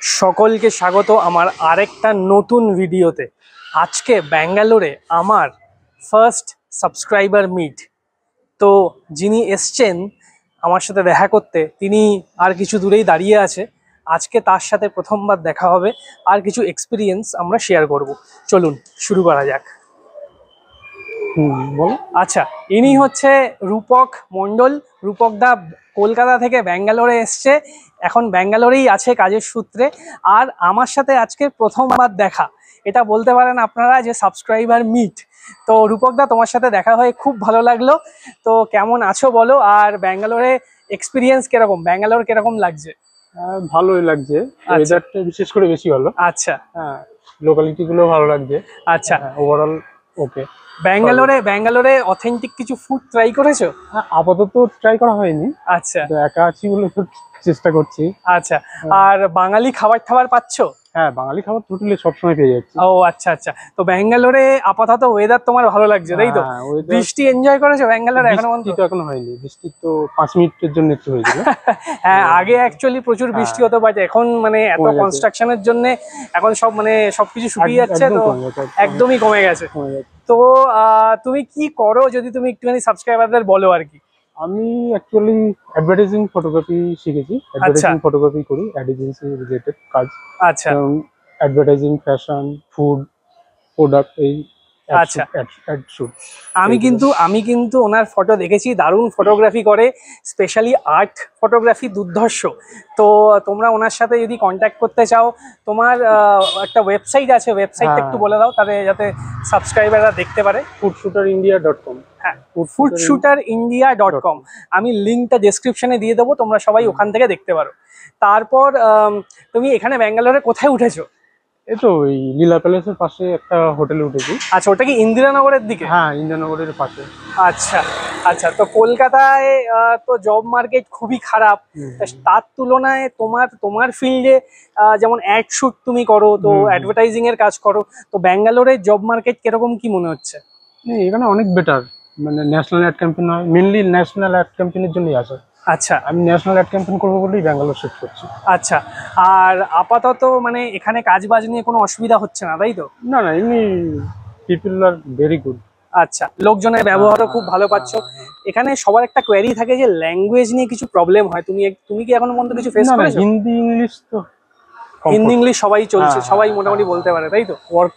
সকলকে স্বাগত আমার আরেকটা নতুন ভিডিওতে। আজকে ব্যাঙ্গালোরে আমার ফার্স্ট সাবস্ক্রাইবার মিট। তো যিনি এসছেন আমার সাথে দেখা করতে তিনি আর কিছু দূরেই দাঁড়িয়ে আছে। আজকে তার সাথে প্রথমবার দেখা হবে, আর কিছু এক্সপিরিয়েন্স আমরা শেয়ার করব। চলুন শুরু করা যাক। বলো। আচ্ছা, ইনি হচ্ছে রূপক মণ্ডল। রূপক দা কলকাতা থেকে ব্যাঙ্গালোরে এসছে, এখন ব্যাঙ্গালোরেই আছে কাজের সূত্রে। আর আমার সাথে আজকে প্রথমবার দেখা, এটা বলতে পারেন আপনারা যে সাবস্ক্রাইবার মিট। তো রূপক দা, তোমার সাথে দেখা হয়ে খুব ভালো লাগলো। তো কেমন আছো বলো, আর ব্যাঙ্গালোরে এক্সপিরিয়েন্স কিরকম, ব্যাঙ্গালোর কিরকম লাগছে? ভালোই লাগছে, ওয়েদারটা বিশেষ করে বেশি ভালো। আচ্ছা, হ্যাঁ, লোকালিটি গুলো ভালো লাগছে। আচ্ছা, ওভারঅল ওকে। ব্যাঙ্গালোরে অথেন্টিক কিছু ফুড ট্রাই করেছো? আপাতত ট্রাই করা হয়নি। আচ্ছা, তো একা আছি বলে তো চেষ্টা করছি। আচ্ছা। আর বাঙালি খাবার পাচ্ছো? হ্যাঁ, বাঙালি খাবার টোটালি সবসময় পেয়ে যাচ্ছি। ও আচ্ছা আচ্ছা। তো ব্যাঙ্গালোরে আপাতত ওয়েদার তোমার ভালো লাগছে, তাই তো? বৃষ্টি এনজয় করেছো ব্যাঙ্গালোরে এখনো পর্যন্ত? বৃষ্টি তো এখনো হয়নি, বৃষ্টি তো 5 মিনিটের জন্য একটু হয়েছিল। হ্যাঁ, আগে অ্যাকচুয়ালি প্রচুর বৃষ্টি হতো, বাট এখন মানে এত কনস্ট্রাকশনের জন্য এখন সব মানে সবকিছু শুকিয়ে যাচ্ছে, তো একদমই কমে গেছে। তো তুমি কি করো যদি তুমি একটুখানি সাবস্ক্রাইবারদের বলো আর কি। আমি অ্যাকচুয়ালি অ্যাডভার্টাইজিং ফটোগ্রাফি শিখেছি, অ্যাডভার্টাইজিং ফটোগ্রাফি করি, অ্যাড এজেন্সি রিলেটেড কাজ। আচ্ছা, অ্যাডভার্টাইজিং, ফ্যাশন, ফুড, প্রোডাক্ট, এই আচ্ছা। আমি কিন্তু ওনার ফটো দেখেছি, দারুণ ফটোগ্রাফি করে, স্পেশালি আর্ট ফটোগ্রাফি দুর্ধর্ষ। তো তোমরা ওনার সাথে যদি কন্ট্যাক্ট করতে চাও, তোমার একটা ওয়েবসাইট আছে, ওয়েবসাইটটা একটু বলে দাও তাহলে যাতে সাবস্ক্রাইবাররা দেখতে পারে। foodshooterindia.com। হ্যাঁ, foodshooterindia.com। আমি লিঙ্কটা ডেসক্রিপশনে দিয়ে দেবো, তোমরা সবাই ওখান থেকে দেখতে পারো। তারপর তুমি এখানে ব্যাঙ্গালোরে কোথায় উঠেছো? এই তো ওই লীলা প্যালেসের পাশে একটা হোটেলে উঠেছি। আচ্ছা, ওটা কি ইন্দিরানগরের দিকে? হ্যাঁ, ইন্দিরানগরের পাশে। আচ্ছা আচ্ছা। তো কলকাতায় তো জব মার্কেট খুবই খারাপ, তার তুলনায় তোমার ফিল্ডে যেমন অ্যাড শুট তুমি করো, তো অ্যাডভার্টাইজিং এর কাজ করো, তো ব্যাঙ্গালোরের জব মার্কেট কিরকম কি মনে হচ্ছে? এখানে অনেক বেটার, মানে ন্যাশনাল অ্যাড ক্যাম্পেইন হয়, মেইনলি ন্যাশনাল অ্যাড ক্যাম্পেইনের জন্যই আসে। আচ্ছা, আমি ন্যাশনাল অ্যাড ক্যাম্পেইন করবো বলেই ব্যাঙ্গালোর শিফট করছি। আচ্ছা। আর আপাতত মানে এখানে কাজ বাজ নিয়ে কোনো অসুবিধা হচ্ছে না, তাই তো? না না, এমনি পিপল আর ভেরি গুড। আচ্ছা, লোকজনের ব্যবহারও খুব ভালো পাচ্ছ। এখানে সবার একটা কোয়েরি থাকে যে ল্যাঙ্গুয়েজ নিয়ে কিছু প্রবলেম হয়, তুমি কি এখনো পর্যন্ত কিছু ফেস করেছো? হিন্দি ইংলিশ তো, হিন্দি ইংলিশ সবাই চলছে, সবাই মোটামুটি বলতে পারে, তাই তো? ওয়ার্ক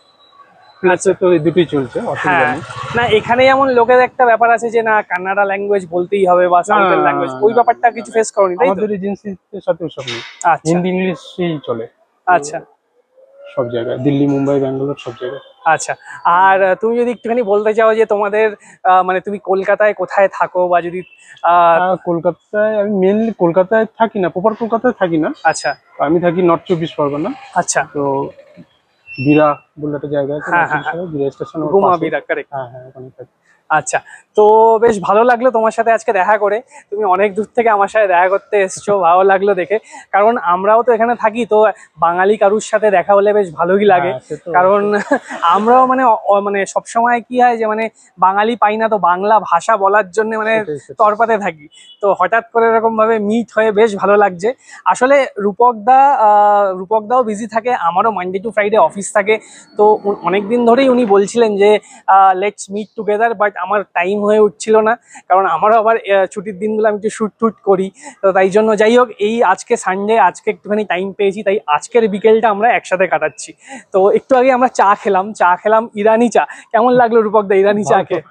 প্লেসে তো এই দুটোই চলছে, অসুবিধা নেই। না, এখানে যেমন লোকের একটা ব্যাপার আছে যে না কান্নাডা ল্যাঙ্গুয়েজ বলতেই হবে বা সাউথের ল্যাঙ্গুয়েজ, ওই ব্যাপারটা কিছু ফেস করনি, তাই তো? আমাদের এজেন্সির সাথে সব নেই, আচ্ছা, হিন্দি ইংলিশই চলে। আচ্ছা, সব জায়গায়, দিল্লি, মুম্বাই, ব্যাঙ্গালোর, সব জায়গায়। আচ্ছা। আর তুমি যদি একটুখানি বলতে চাও যে তোমাদের মানে তুমি কলকাতায় কোথায় থাকো, বা যদি কলকাতায়, আমি মেনলি কলকাতায় থাকি না, প্রপার কলকাতায় থাকি না। আচ্ছা, আমি থাকি নর্থ 24 পরগনা। আচ্ছা। তো বিরা বলে একটা জায়গা আছে, বিরা স্টেশন, গুমা বিরা, কারেক্ট। হ্যাঁ হ্যাঁ, ওখানে থাকি। আচ্ছা, তো বেশ ভালো লাগলো তোমার সাথে আজকে দেখা করে। তুমি অনেক দূর থেকে আমার সাথে দেখা করতে এসছো, ভালো লাগলো দেখে। কারণ আমরাও তো এখানে থাকি, তো বাঙালি কারুর সাথে দেখা হলে বেশ ভালোই লাগে। কারণ আমরাও মানে সবসময় কি হয় যে মানে বাঙালি পাই না, তো বাংলা ভাষা বলার জন্য মানে তরপাতে থাকি। তো হঠাৎ করে এরকম ভাবে মিট হয়ে বেশ ভালো লাগছে। আসলে রূপকদাও বিজি থাকে, আমারও মানডে টু ফ্রাইডে অফিস থাকে। তো অনেকদিন ধরেই উনি বলছিলেন যে লেটস মিট টুগেদার, বাট আমার টাইম হয়ে উঠছিল না, কারণ আমারও আবার ছুটির দিনগুলো আমি একটু শুট করি। তো তাই জন্য যাই হোক, এই আজকে সানডে, আজকে একটুখানি টাইম পেয়েছি, তাই আজকের বিকেলটা আমরা একসাথে কাটাচ্ছি। তো একটু আগে আমরা চা খেলাম ইরানি চা। কেমন লাগলো রূপকদা ইরানি চা খেয়ে?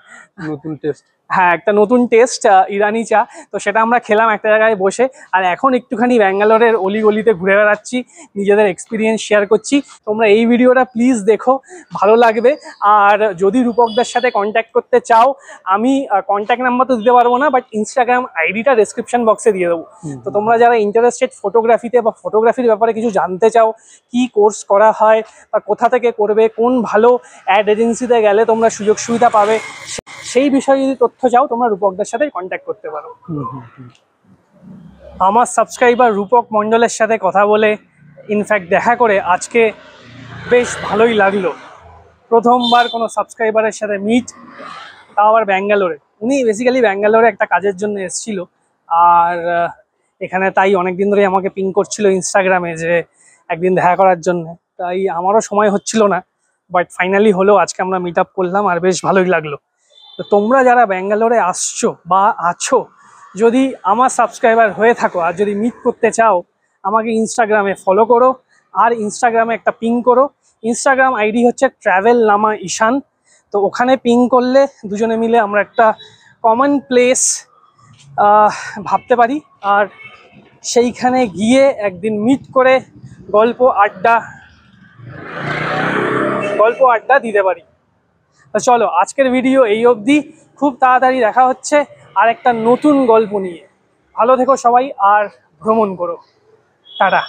নতুন টেস্ট। হ্যাঁ, একটা নতুন টেস্ট ইরানি চা। তো সেটা আমরা খেলাম একটা জায়গায় বসে, আর এখন একটুখানি ব্যাঙ্গালোরের অলিগলিতে ঘুরে বেড়াচ্ছি, নিজেদের এক্সপিরিয়েন্স শেয়ার করছি। তোমরা এই ভিডিওটা প্লিজ দেখো, ভালো লাগবে। আর যদি রূপকদার সাথে কন্ট্যাক্ট করতে চাও, আমি কন্ট্যাক্ট নাম্বার তো দিতে পারবো না, বাট ইনস্টাগ্রাম আইডিটা ডেসক্রিপশন বক্সে দিয়ে দেবো। তো তোমরা যারা ইন্টারেস্টেড ফটোগ্রাফিতে বা ফটোগ্রাফির ব্যাপারে কিছু জানতে চাও, কি কোর্স করা হয় বা কোথা থেকে করবে, কোন ভালো অ্যাড এজেন্সিতে গেলে তোমরা সুযোগ সুবিধা পাবে, সেই বিষয়ে যদি তথ্য চাও, তোমরা রূপকদার সাথে কন্ট্যাক্ট করতে পারো। আমার সাবস্ক্রাইবার রূপক মণ্ডলের সাথে কথা বলে, ইনফ্যাক্ট দেখা করে আজকে বেশ ভালোই লাগলো। প্রথমবার কোনো সাবস্ক্রাইবারের সাথে মিট, তাও আবার ব্যাঙ্গালোরে। উনি বেসিক্যালি ব্যাঙ্গালোরে একটা কাজের জন্য এসেছিল, আর এখানে তাই অনেকদিন ধরেই আমাকে পিং করছিল ইনস্টাগ্রামে যে একদিন দেখা করার জন্য। তাই আমারও সময় হচ্ছিল না, বাট ফাইনালি হলো, আজকে আমরা মিট আপ করলাম আর বেশ ভালোই লাগলো। তো তোমরা যারা ব্যাঙ্গালোরে আসছো বা আছো, যদি আমার সাবস্ক্রাইবার হয়ে থাকো আর যদি মিট করতে চাও, আমাকে ইনস্টাগ্রামে ফলো করো আর ইনস্টাগ্রামে একটা পিং করো। ইনস্টাগ্রাম আইডি হচ্ছে ট্রাভেল নামা ঈশান। তো ওখানে পিং করলে দুজনে মিলে আমরা একটা কমন প্লেস ভাবতে পারি আর সেইখানে গিয়ে একদিন মিট করে গল্প আড্ডা দিতে পারি। তো চলো, আজকের ভিডিও এই অবধি। খুব তাড়াতাড়ি দেখা হচ্ছে আর একটা নতুন গল্প নিয়ে। ভালো থেকো সবাই আর ভ্রমণ করো। টাটা।